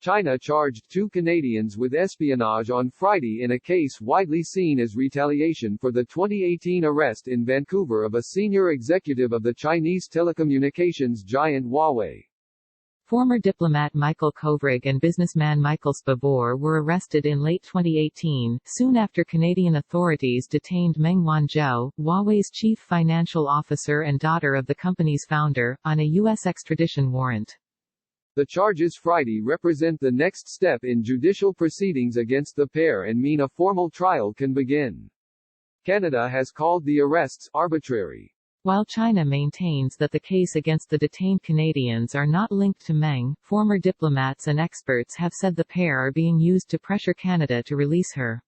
China charged 2 Canadians with espionage on Friday in a case widely seen as retaliation for the 2018 arrest in Vancouver of a senior executive of the Chinese telecommunications giant Huawei. Former diplomat Michael Kovrig and businessman Michael Spavor were arrested in late 2018, soon after Canadian authorities detained Meng Wanzhou, Huawei's chief financial officer and daughter of the company's founder, on a U.S. extradition warrant. The charges Friday represent the next step in judicial proceedings against the pair and mean a formal trial can begin. Canada has called the arrests arbitrary. While China maintains that the case against the detained Canadians are not linked to Meng, former diplomats and experts have said the pair are being used to pressure Canada to release her.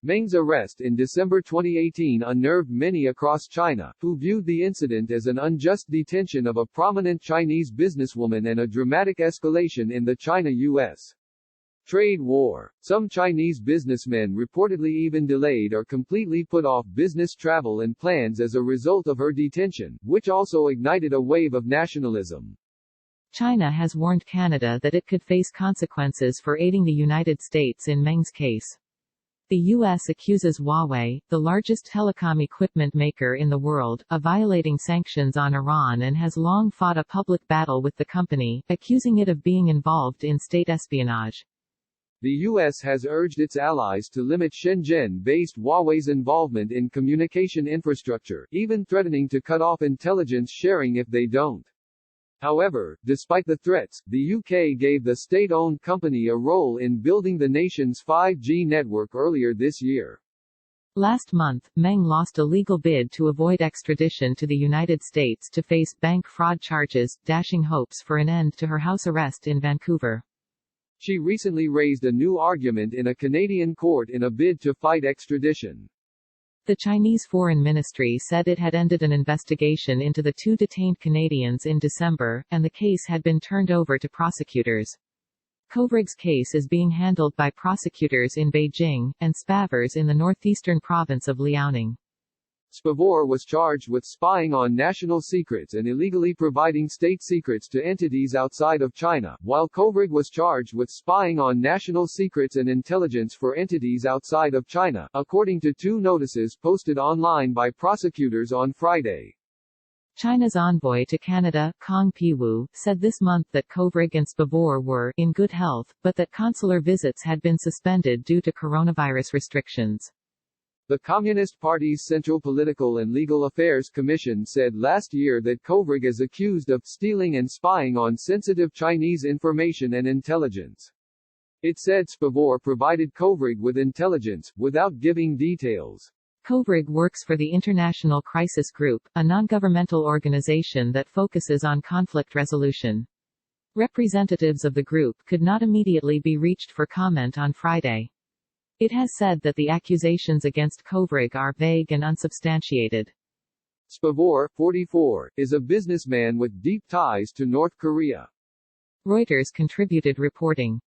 Meng's arrest in December 2018 unnerved many across China, who viewed the incident as an unjust detention of a prominent Chinese businesswoman and a dramatic escalation in the China-US trade war. Some Chinese businessmen reportedly even delayed or completely put off business travel and plans as a result of her detention, which also ignited a wave of nationalism. China has warned Canada that it could face consequences for aiding the United States in Meng's case. The U.S. accuses Huawei, the largest telecom equipment maker in the world, of violating sanctions on Iran and has long fought a public battle with the company, accusing it of being involved in state espionage. The U.S. has urged its allies to limit Shenzhen-based Huawei's involvement in communication infrastructure, even threatening to cut off intelligence sharing if they don't. However, despite the threats, the UK gave the state-owned company a role in building the nation's 5G network earlier this year. Last month, Meng lost a legal bid to avoid extradition to the United States to face bank fraud charges, dashing hopes for an end to her house arrest in Vancouver. She recently raised a new argument in a Canadian court in a bid to fight extradition. The Chinese Foreign Ministry said it had ended an investigation into the 2 detained Canadians in December, and the case had been turned over to prosecutors. Kovrig's case is being handled by prosecutors in Beijing, and Spavor's in the northeastern province of Liaoning. Spavor was charged with spying on national secrets and illegally providing state secrets to entities outside of China, while Kovrig was charged with spying on national secrets and intelligence for entities outside of China, according to 2 notices posted online by prosecutors on Friday. China's envoy to Canada, Kong Piwu, said this month that Kovrig and Spavor were in good health, but that consular visits had been suspended due to coronavirus restrictions. The Communist Party's Central Political and Legal Affairs Commission said last year that Kovrig is accused of stealing and spying on sensitive Chinese information and intelligence. It said Spavor provided Kovrig with intelligence, without giving details. Kovrig works for the International Crisis Group, a non-governmental organization that focuses on conflict resolution. Representatives of the group could not immediately be reached for comment on Friday. It has said that the accusations against Kovrig are vague and unsubstantiated. Spavor, 44, is a businessman with deep ties to North Korea. Reuters contributed reporting.